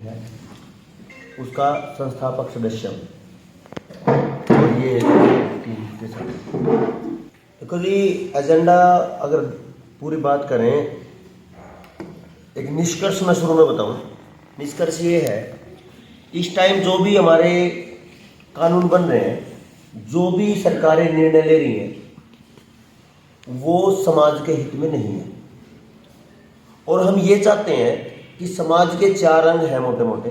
है उसका संस्थापक सदस्य हूं। और ये टीम के साथ देखो जी, एजेंडा अगर पूरी बात करें, एक निष्कर्ष मैं शुरू में बताऊं। निष्कर्ष ये है, इस टाइम जो भी हमारे कानून बन रहे हैं, जो भी सरकारें निर्णय ले रही हैं, वो समाज के हित में नहीं है। और हम ये चाहते हैं कि समाज के 4 अंग हैं मोटे मोटे: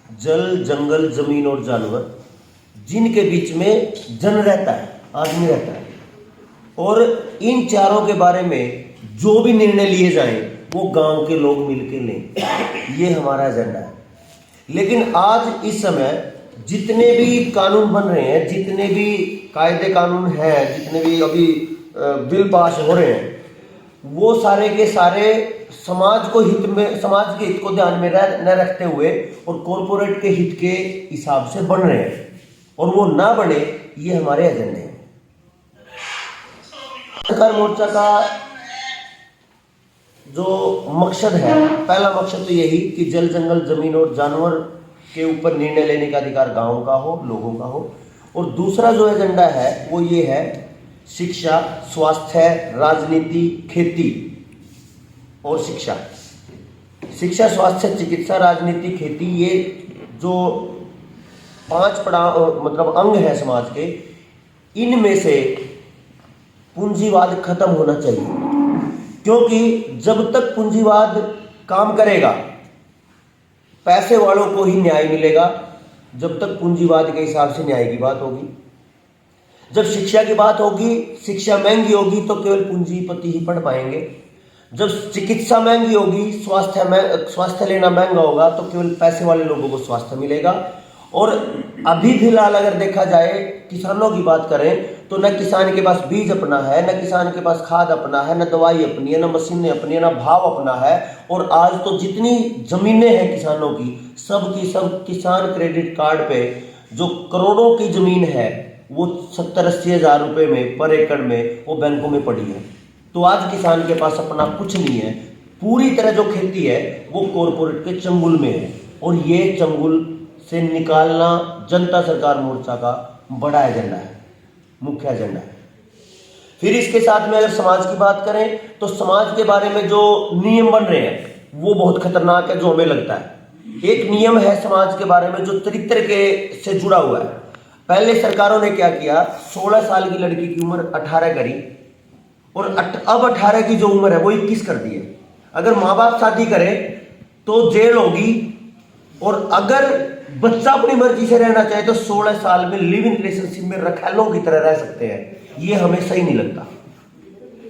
जल, जंगल, जमीन और जानवर, जिनके बीच में जन रहता है, आदमी रहता है। और इन चारों के बारे में जो भी निर्णय लिए जाएं, वो गांव के लोग मिलकर लें। ये हमारा एजेंडा है। लेकिन आज इस समय जितने भी कानून बन रहे हैं, जितने भी कायदे कानून हैं, जितने भी अभी बिल पास हो रहे हैं, वो सारे के सारे समाज के हित को ध्यान में न रखते हुए और कॉरपोरेट के हित के हिसाब से बन रहे हैं। और वो ना बने, ये हमारे एजेंडे हैं। सरकार मोर्चा का जो मकसद है, पहला मकसद तो यही कि जल, जंगल, जमीन और जानवर के ऊपर निर्णय लेने का अधिकार गांव का हो, लोगों का हो। और दूसरा जो एजेंडा है वो ये है: शिक्षा, स्वास्थ्य, राजनीति, खेती और शिक्षा। शिक्षा, स्वास्थ्य, चिकित्सा, राजनीति, खेती, ये जो 5 मतलब अंग है समाज के, इनमें से पूंजीवाद खत्म होना चाहिए। क्योंकि जब तक पूंजीवाद काम करेगा, पैसे वालों को ही न्याय मिलेगा। जब तक पूंजीवाद के हिसाब से न्याय की बात होगी। जब शिक्षा की बात होगी, शिक्षा महंगी होगी तो केवल पूंजीपति ही पढ़ पाएंगे। जब चिकित्सा महंगी होगी, स्वास्थ्य लेना महंगा होगा तो केवल पैसे वाले लोगों को स्वास्थ्य मिलेगा। और अभी फिलहाल अगर देखा जाए, किसानों की बात करें तो न किसान के पास बीज अपना है, न किसान के पास खाद अपना है, न दवाई अपनी है, न मशीनें अपनी है, न भाव अपना है। और आज तो जितनी जमीनें हैं किसानों की, सब की सब किसान क्रेडिट कार्ड पे जो करोड़ों की जमीन है, वो 70-80 हज़ार रुपए में पर एकड़ में वो बैंकों में पड़ी है। तो आज किसान के पास अपना कुछ नहीं है। पूरी तरह जो खेती है वो कॉरपोरेट के चंगुल में है। और ये चंगुल से निकालना जनता सरकार मोर्चा का बड़ा एजेंडा है, मुख्य एजेंडा है। फिर इसके साथ में अगर समाज की बात करें तो समाज के बारे में जो नियम बन रहे हैं वो बहुत खतरनाक है, जो हमें लगता है। एक नियम है समाज के बारे में जो चरित्र के से जुड़ा हुआ है। पहले सरकारों ने क्या किया, 16 साल की लड़की की उम्र 18 करी, और अब 18 की जो उम्र है वो 21 कर दी है। अगर माँ बाप शादी करें तो जेल होगी, और अगर बच्चा अपनी मर्जी से रहना चाहे तो 16 साल में लिव इन रिलेशनशिप में रखैलों की तरह रह सकते हैं। ये हमें सही नहीं लगता।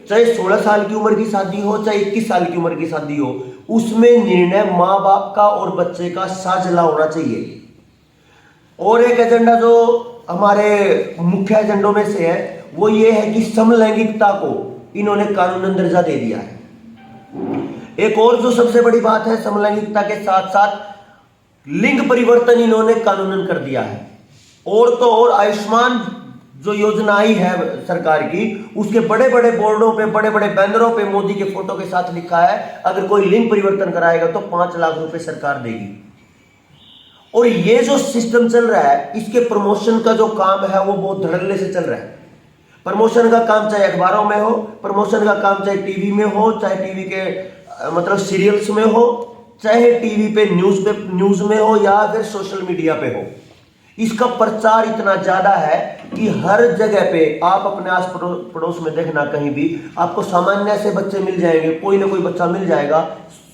चाहे 16 साल की उम्र की शादी हो, चाहे 21 साल की उम्र की शादी हो, उसमें निर्णय माँ बाप का और बच्चे का साझला होना चाहिए। और एक एजेंडा जो हमारे मुख्य एजेंडों में से है वो ये है कि समलैंगिकता को इन्होंने कानूनन दर्जा दे दिया है। एक और जो सबसे बड़ी बात है, समलैंगिकता के साथ साथ लिंग परिवर्तन इन्होंने कानूनन कर दिया है। और तो और आयुष्मान जो योजना आई है सरकार की, उसके बड़े बड़े बोर्डों पे, बड़े बड़े बैनरों पे मोदी के फोटो के साथ लिखा है, अगर कोई लिंग परिवर्तन कराएगा तो 5 लाख रुपए सरकार देगी। और ये जो सिस्टम चल रहा है, इसके प्रमोशन का जो काम है वो बहुत धड़ल्ले से चल रहा है। प्रमोशन का काम चाहे अखबारों में हो, प्रमोशन का काम चाहे टीवी में हो, चाहे टीवी के मतलब सीरियल्स में हो, चाहे टीवी पे न्यूज में हो, या फिर सोशल मीडिया पे हो। इसका प्रचार इतना ज्यादा है कि हर जगह पे आप अपने आस पड़ोस में देखना, कहीं भी आपको सामान्य से बच्चे मिल जाएंगे, कोई ना कोई बच्चा मिल जाएगा।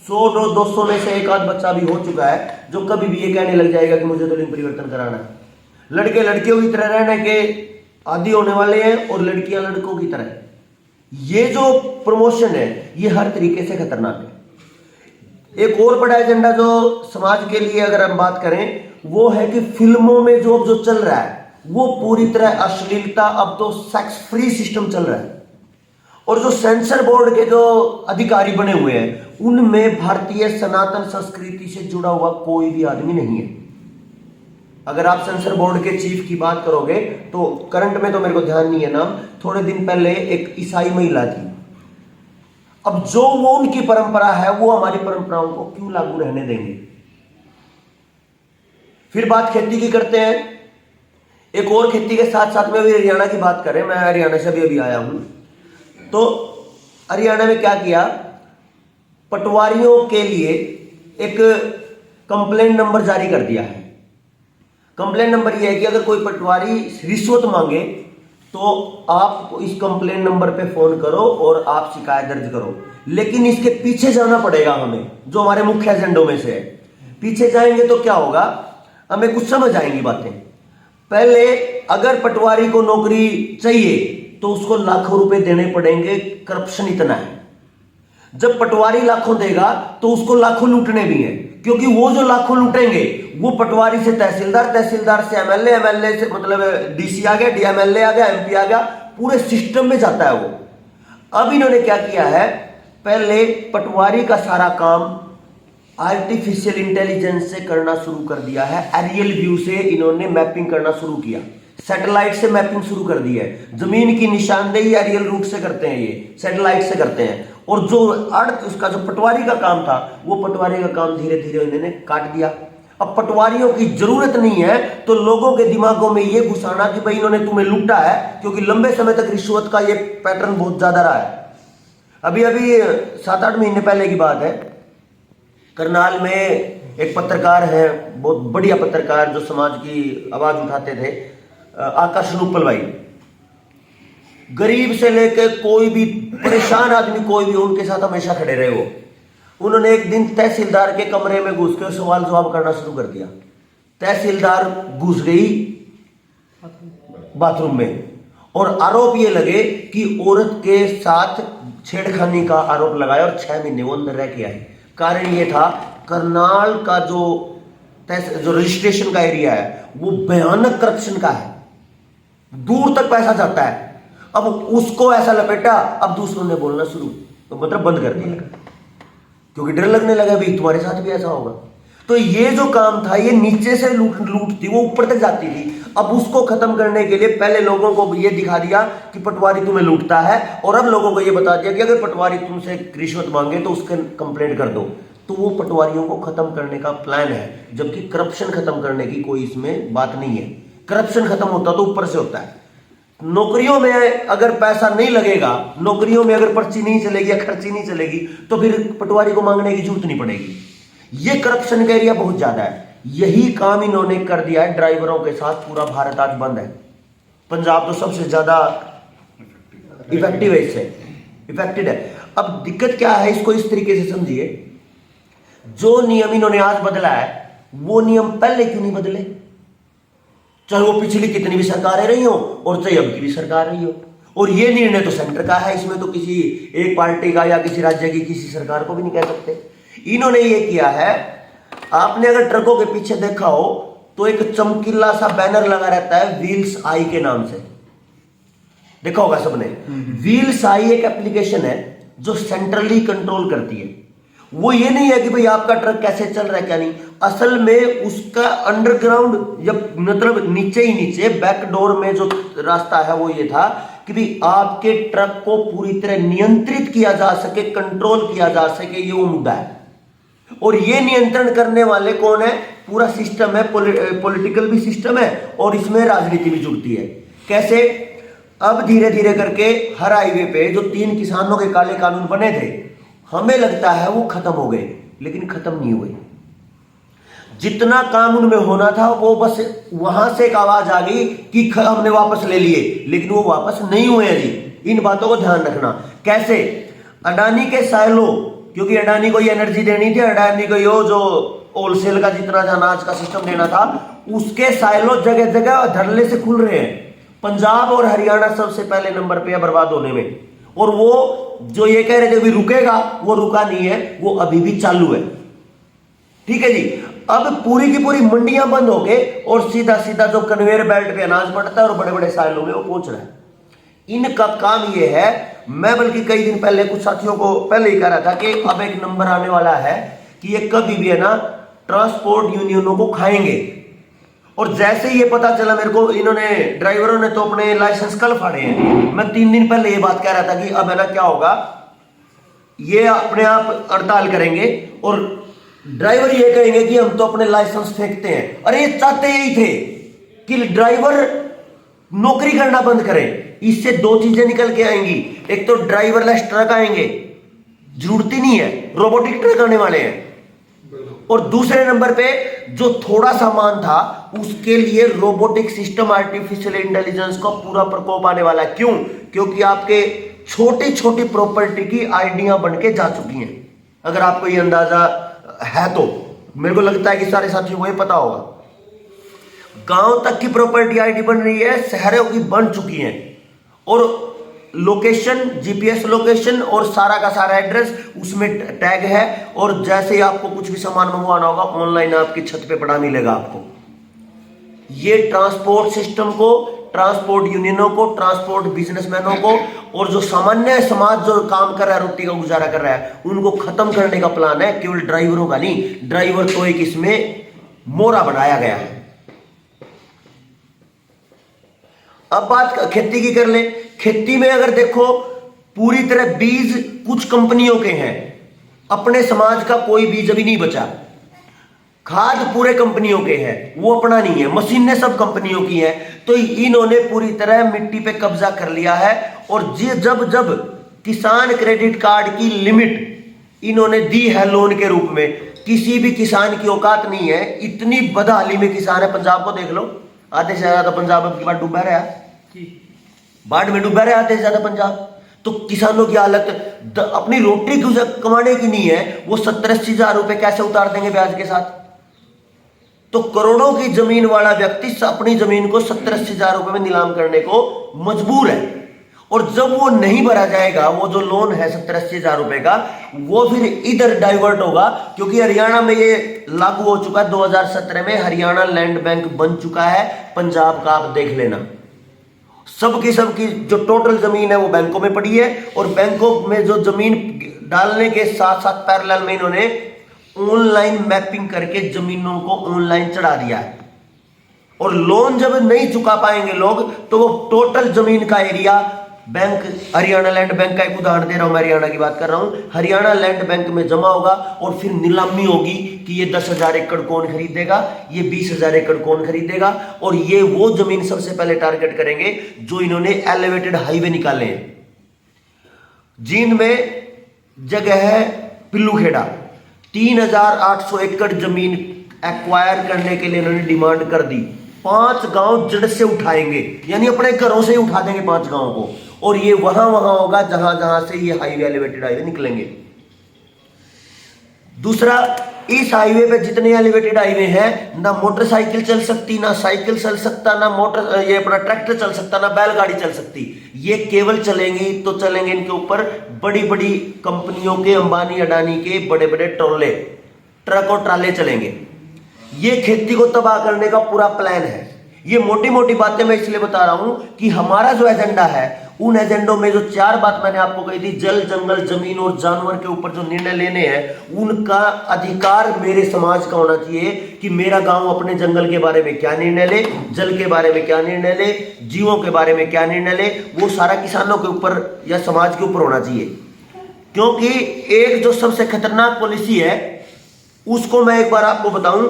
100-200 में से एक आध बच्चा भी हो चुका है जो कभी भी ये कहने लग जाएगा कि मुझे तो लिंग परिवर्तन कराना है। लड़के लड़कियों की तरह रहने के आदी होने वाले हैं और लड़कियां लड़कों की तरह। ये जो प्रमोशन है ये हर तरीके से खतरनाक है। एक और बड़ा एजेंडा जो समाज के लिए अगर हम बात करें वो है कि फिल्मों में जो चल रहा है वो पूरी तरह अश्लीलता, अब तो सेक्स फ्री सिस्टम चल रहा है। और जो सेंसर बोर्ड के जो अधिकारी बने हुए हैं उनमें भारतीय सनातन संस्कृति से जुड़ा हुआ कोई भी आदमी नहीं है। अगर आप सेंसर बोर्ड के चीफ की बात करोगे तो करंट में तो मेरे को ध्यान नहीं है नाम, थोड़े दिन पहले एक ईसाई महिला थी। अब जो वो उनकी परंपरा है वो हमारी परंपराओं को क्यों लागू रहने देंगे? फिर बात खेती की करते हैं। एक और खेती के साथ साथ में अभी हरियाणा की बात करें, मैं हरियाणा से अभी आया हूं, तो हरियाणा में क्या किया, पटवारियों के लिए एक कंप्लेंट नंबर जारी कर दिया है। कंप्लेंट नंबर यह है कि अगर कोई पटवारी रिश्वत मांगे तो आप इस कंप्लेंट नंबर पे फोन करो और आप शिकायत दर्ज करो। लेकिन इसके पीछे जाना पड़ेगा हमें, जो हमारे मुख्य एजेंडों में से है। पीछे जाएंगे तो क्या होगा, हमें कुछ समझ आएंगी बातें। पहले अगर पटवारी को नौकरी चाहिए तो उसको लाखों रुपए देने पड़ेंगे, करप्शन इतना है। जब पटवारी लाखों देगा तो उसको लाखों लूटने भी हैं, क्योंकि वो जो लाखों लूटेंगे वो पटवारी से तहसीलदार, तहसीलदार से एमएलए, एमएलए से मतलब डीसी आ गया, डीएमएलए आ गया, एमपी आ गया, पूरे सिस्टम में जाता है वो। अब इन्होंने क्या किया है, पहले पटवारी का सारा काम आर्टिफिशियल इंटेलिजेंस से करना शुरू कर दिया है। एरियल व्यू से इन्होंने मैपिंग करना शुरू किया, सैटेलाइट से मैपिंग शुरू कर दी है। जमीन की निशानदेही एरियल रूट से करते हैं, ये सैटेलाइट से करते हैं। और जो अर्थ उसका जो पटवारी का काम था, वो पटवारी का काम धीरे धीरे इन्होंने काट दिया। अब पटवारियों की जरूरत नहीं है तो लोगों के दिमागों में ये घुसाना कि भाई इन्होंने तुम्हें लूटा है, क्योंकि लंबे समय तक रिश्वत का ये पैटर्न बहुत ज्यादा रहा है। अभी 7-8 महीने पहले की बात है, करनाल में एक पत्रकार है, बहुत बढ़िया पत्रकार, जो समाज की आवाज उठाते थे, आकाश नुप्पल भाई। गरीब से लेकर कोई भी परेशान आदमी, कोई भी, उनके साथ हमेशा खड़े रहे वो। उन्होंने एक दिन तहसीलदार के कमरे में घुस कर सवाल जवाब करना शुरू कर दिया। तहसीलदार घुस गई बाथरूम में और आरोप ये लगे कि औरत के साथ छेड़खानी का आरोप लगाया और 6 महीने वो अंदर रह के आए। कारण ये था, करनाल का जो रजिस्ट्रेशन का एरिया है वो भयानक करप्शन का है, दूर तक पैसा जाता है। अब उसको ऐसा लपेटा, अब दूसरों ने बोलना शुरू, तो मतलब बंद कर दिया, क्योंकि डर लगने लगा भाई तुम्हारे साथ भी ऐसा होगा। तो ये जो काम था, ये नीचे से लूट थी, वो ऊपर तक जाती थी। अब उसको खत्म करने के लिए पहले लोगों को ये दिखा दिया कि पटवारी तुम्हें लूटता है, और अब लोगों को ये बता दिया कि अगर पटवारी तुमसे रिश्वत मांगे तो उसके कंप्लेंट कर दो। तो वो पटवारियों को खत्म करने का प्लान है, जबकि करप्शन खत्म करने की कोई इसमें बात नहीं है। करप्शन खत्म होता तो ऊपर से होता है। नौकरियों में अगर पैसा नहीं लगेगा, नौकरियों में अगर पर्ची नहीं चलेगी या खर्ची नहीं चलेगी, तो फिर पटवारी को मांगने की जरूरत नहीं पड़ेगी। ये करप्शन का एरिया बहुत ज्यादा है। यही काम इन्होंने कर दिया है ड्राइवरों के साथ। पूरा भारत आज बंद है, पंजाब तो सबसे ज्यादा इफेक्टिव है, इससे इफेक्टेड है। अब दिक्कत क्या है, इसको इस तरीके से समझिए, जो नियम इन्होंने आज बदला है वो नियम पहले क्यों नहीं बदले? चाहे वो पिछली कितनी भी सरकारें रही हो और चाहे अब की भी सरकार रही हो। और ये निर्णय तो सेंटर का है, इसमें तो किसी एक पार्टी का या किसी राज्य की किसी सरकार को भी नहीं कह सकते। इन्होंने ये किया है, आपने अगर ट्रकों के पीछे देखा हो तो एक चमकीला सा बैनर लगा रहता है व्हील्स आई के नाम से, देखा होगा सबने। व्हील्स आई एक एप्लीकेशन है जो सेंट्रली कंट्रोल करती है। वो ये नहीं है कि भाई आपका ट्रक कैसे चल रहा है क्या नहीं, असल में उसका अंडरग्राउंड, जब मतलब नीचे ही नीचे बैकडोर में जो रास्ता है वो ये था कि भाई आपके ट्रक को पूरी तरह नियंत्रित किया जा सके, कंट्रोल किया जा सके, ये वो मुद्दा है। और ये नियंत्रण करने वाले कौन है? पूरा सिस्टम है, पॉलिटिकल भी सिस्टम है और इसमें राजनीति भी जुड़ती है। कैसे? अब धीरे धीरे करके हर हाईवे पे जो 3 किसानों के काले कानून बने थे, हमें लगता है वो खत्म हो गए, लेकिन खत्म नहीं हुए। जितना काम उनमें होना था वो बस वहां से एक आवाज आ गई कि हमने वापस ले लिए, लेकिन वो वापस नहीं हुए हैं जी। इन बातों को ध्यान रखना। कैसे? अडानी के साइलो, क्योंकि अडानी को ये एनर्जी देनी थी, अडानी को यो जो होलसेल का जितना अनाज का सिस्टम देना था, उसके साइलो जगह जगह धरले से खुल रहे हैं। पंजाब और हरियाणा सबसे पहले नंबर पे है बर्बाद होने में। और वो जो ये कह रहे थे अभी रुकेगा, वो रुका नहीं है, वो अभी भी चालू है। ठीक है जी। अब पूरी की पूरी मंडियां बंद हो गए और सीधा सीधा जो कन्वेयर बेल्ट पे अनाज पड़ता है और बड़े बड़े साइलों में वो पहुंच रहा है। इनका काम ये है। मैं बल्कि कई दिन पहले कुछ साथियों को पहले ही कह रहा था कि अब एक नंबर आने वाला है कि ये कभी भी है ना ट्रांसपोर्ट यूनियनों को खाएंगे। और जैसे ही ये पता चला मेरे को, इन्होंने ड्राइवरों ने तो अपने लाइसेंस कल फाड़े हैं। मैं 3 दिन पहले ये बात कह रहा था कि अब है ना क्या होगा, ये अपने आप हड़ताल करेंगे और ड्राइवर ये कहेंगे कि हम तो अपने लाइसेंस फेंकते हैं। अरे ये चाहते यही थे कि ड्राइवर नौकरी करना बंद करें। इससे दो चीजें निकल के आएंगी, एक तो ड्राइवरलेस ट्रक आएंगे, जरूरत ही नहीं है, रोबोटिक ट्रक आने वाले हैं। और दूसरे नंबर पे जो थोड़ा सामान था उसके लिए रोबोटिक सिस्टम, आर्टिफिशियल इंटेलिजेंस का पूरा प्रकोप आने वाला है। क्यों? क्योंकि आपके छोटी छोटी प्रॉपर्टी की आईडियां बन के जा चुकी हैं। अगर आपको ये अंदाजा है तो मेरे को लगता है कि सारे साथियों को ये पता होगा। गांव तक की प्रॉपर्टी आईडी बन रही है, शहरों की बन चुकी हैं, और लोकेशन, जीपीएस लोकेशन और सारा का सारा एड्रेस उसमें टैग है। और जैसे ही आपको कुछ भी सामान मंगवाना होगा ऑनलाइन आपकी छत पे पड़ा मिलेगा आपको। ये ट्रांसपोर्ट सिस्टम को, ट्रांसपोर्ट यूनियनों को, ट्रांसपोर्ट बिजनेसमैनों को और जो सामान्य समाज जो काम कर रहा है, रोटी का गुजारा कर रहा है, उनको खत्म करने का प्लान है। केवल ड्राइवरों का नहीं, ड्राइवर तो एक इसमें मोरा बनाया गया है। अब बात खेती की कर ले। खेती में अगर देखो पूरी तरह बीज कुछ कंपनियों के हैं, अपने समाज का कोई बीज अभी नहीं बचा। खाद पूरे कंपनियों के हैं, वो अपना नहीं है। मशीनें सब कंपनियों की हैं। तो इन्होंने पूरी तरह मिट्टी पे कब्जा कर लिया है। और जब जब किसान क्रेडिट कार्ड की लिमिट इन्होंने दी है लोन के रूप में, किसी भी किसान की औकात नहीं है। इतनी बदहाली में किसान है, पंजाब को देख लो, आधे से ज्यादा पंजाब अब की बार डूबा रहा, बाढ़ में डूबा रहा, आधे से ज्यादा पंजाब। तो किसानों की हालत अपनी रोटी कमाने की नहीं है, वो 70-80 हजार रुपए कैसे उतार देंगे ब्याज के साथ। तो करोड़ों की जमीन वाला व्यक्ति अपनी जमीन को 70-80 हजार रुपए में नीलाम करने को मजबूर है। और जब वो नहीं भरा जाएगा, वो जो लोन है 70-80 हजार रुपए का, वो फिर इधर डाइवर्ट होगा। क्योंकि हरियाणा में ये लागू हो चुका है, 2017 में हरियाणा लैंड बैंक बन चुका है। पंजाब का आप देख लेना, सबकी जो टोटल जमीन है वो बैंकों में पड़ी है। और बैंकों में जो जमीन डालने के साथ साथ पैरेलल में इन्होंने ऑनलाइन मैपिंग करके जमीनों को ऑनलाइन चढ़ा दिया है। और लोन जब नहीं चुका पाएंगे लोग, तो वो टोटल जमीन का area bank, Haryana land bank का एक उदाहरण दे रहा हूं, मैं हरियाणा की बात कर रहा हूं, हरियाणा लैंड बैंक में जमा होगा। और फिर नीलामी होगी कि ये 10,000 एकड़ कौन खरीदेगा, ये 20,000 एकड़ कौन खरीदेगा। और ये वो जमीन सबसे पहले टारगेट करेंगे जो इन्होंने एलिवेटेड हाईवे निकाले हैं। जींद में जगह है पिल्लूखेड़ा, 3,800 एकड़ जमीन एक्वायर करने के लिए इन्होंने डिमांड कर दी। 5 गांव जड़ से उठाएंगे, यानी अपने घरों से ही उठा देंगे 5 गांव को। और ये वहां होगा जहां जहां से ये हाईवे, एलिवेटेड हाईवे निकलेंगे। दूसरा, इस हाईवे पे जितने एलिवेटेड हाईवे हैं, ना मोटरसाइकिल चल सकती, ना साइकिल चल सकता, ना ये अपना ट्रैक्टर चल सकता, ना बैलगाड़ी चल सकती। ये केवल चलेंगी तो चलेंगे इनके ऊपर बड़ी बड़ी कंपनियों के, अंबानी अडानी के बड़े बड़े ट्रोले, ट्रक और ट्राले चलेंगे। ये खेती को तबाह करने का पूरा प्लान है। ये मोटी मोटी बातें मैं इसलिए बता रहा हूं कि हमारा जो एजेंडा है, उन एजेंडों में जो 4 बात मैंने आपको कही थी, जल, जंगल, जमीन और जानवर के ऊपर जो निर्णय लेने हैं, उनका अधिकार मेरे समाज का होना चाहिए कि मेरा गांव अपने जंगल के बारे में क्या निर्णय ले, जल के बारे में क्या निर्णय ले, जीवों के बारे में क्या निर्णय ले, वो सारा किसानों के ऊपर या समाज के ऊपर होना चाहिए। क्योंकि एक जो सबसे खतरनाक पॉलिसी है, उसको मैं एक बार आपको बताऊं,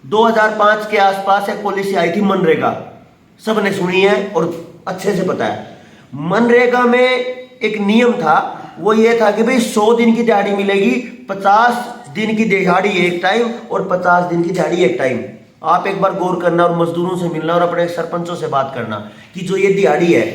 2005 के आसपास एक पॉलिसी आई थी मनरेगा, सबने सुनी है और अच्छे से पता है। मनरेगा में एक नियम था, वो ये था कि भाई 100 दिन की दिहाड़ी मिलेगी, 50 दिन की दिहाड़ी एक टाइम और 50 दिन की दिहाड़ी एक टाइम। आप एक बार गौर करना और मजदूरों से मिलना और अपने सरपंचों से बात करना कि जो ये दिहाड़ी है